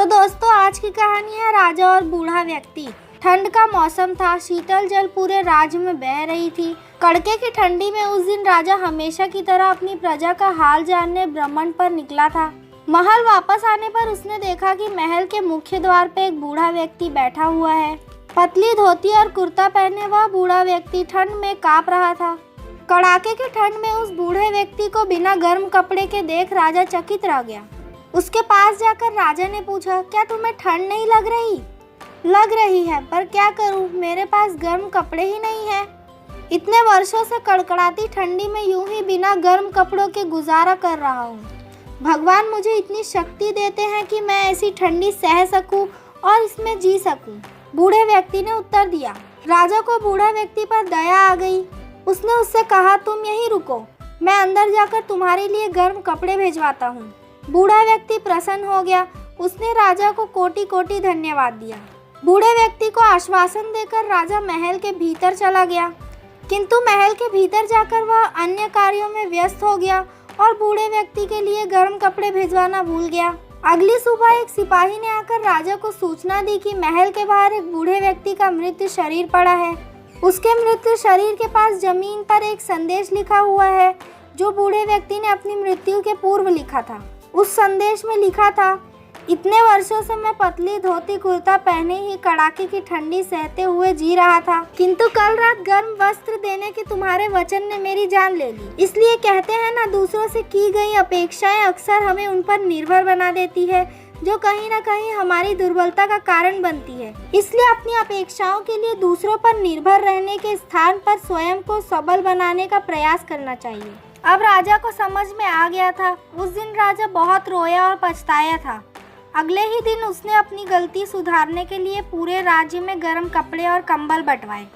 तो दोस्तों, आज की कहानी है राजा और बूढ़ा व्यक्ति। ठंड का मौसम था, शीतल जल पूरे राज्य में बह रही थी। कड़के की ठंडी में उस दिन राजा हमेशा की तरह अपनी प्रजा का हाल जानने भ्रमण पर निकला था। महल वापस आने पर उसने देखा कि महल के मुख्य द्वार पे एक बूढ़ा व्यक्ति बैठा हुआ है। पतली धोती और कुर्ता पहने वह बूढ़ा व्यक्ति ठंड में कांप रहा था। कड़ाके की ठंड में उस बूढ़े व्यक्ति को बिना गर्म कपड़े के देख राजा चकित रह गया। उसके पास जाकर राजा ने पूछा, क्या तुम्हें ठंड नहीं लग रही? लग रही है, पर क्या करूं, मेरे पास गर्म कपड़े ही नहीं है। इतने वर्षों से कड़कड़ाती ठंडी में यूं ही बिना गर्म कपड़ों के गुजारा कर रहा हूं। भगवान मुझे इतनी शक्ति देते हैं कि मैं ऐसी ठंडी सह सकूं और इसमें जी सकूं। बूढ़े व्यक्ति ने उत्तर दिया। राजा को बूढ़ा व्यक्ति पर दया आ गई। उसने उससे कहा, तुम यहीं रुको, मैं अंदर जाकर तुम्हारे लिए गर्म कपड़े भिजवाता हूँ। बूढ़ा व्यक्ति प्रसन्न हो गया। उसने राजा को कोटि कोटि धन्यवाद दिया। बूढ़े व्यक्ति को आश्वासन देकर राजा महल के भीतर चला गया, किंतु महल के भीतर जाकर वह अन्य कार्यों में व्यस्त हो गया और बूढ़े व्यक्ति के लिए गर्म कपड़े भिजवाना भूल गया। अगली सुबह एक सिपाही ने आकर राजा को सूचना दी कि महल के बाहर एक बूढ़े व्यक्ति का मृत शरीर पड़ा है। उसके मृत शरीर के पास जमीन पर एक संदेश लिखा हुआ है, जो बूढ़े व्यक्ति ने अपनी मृत्यु के पूर्व लिखा था। उस संदेश में लिखा था, इतने वर्षों से मैं पतली धोती कुर्ता पहने ही कड़ाके की ठंडी सहते हुए जी रहा था, किंतु कल रात गर्म वस्त्र देने के तुम्हारे वचन ने मेरी जान ले ली। इसलिए कहते हैं ना, दूसरों से की गई अपेक्षाएं अक्सर हमें उन पर निर्भर बना देती है, जो कहीं न कहीं हमारी दुर्बलता का कारण बनती है। इसलिए अपनी अपेक्षाओं के लिए दूसरों पर निर्भर रहने के स्थान पर स्वयं को सबल बनाने का प्रयास करना चाहिए। अब राजा को समझ में आ गया था। उस दिन राजा बहुत रोया और पछताया था। अगले ही दिन उसने अपनी गलती सुधारने के लिए पूरे राज्य में गर्म कपड़े और कंबल बंटवाए।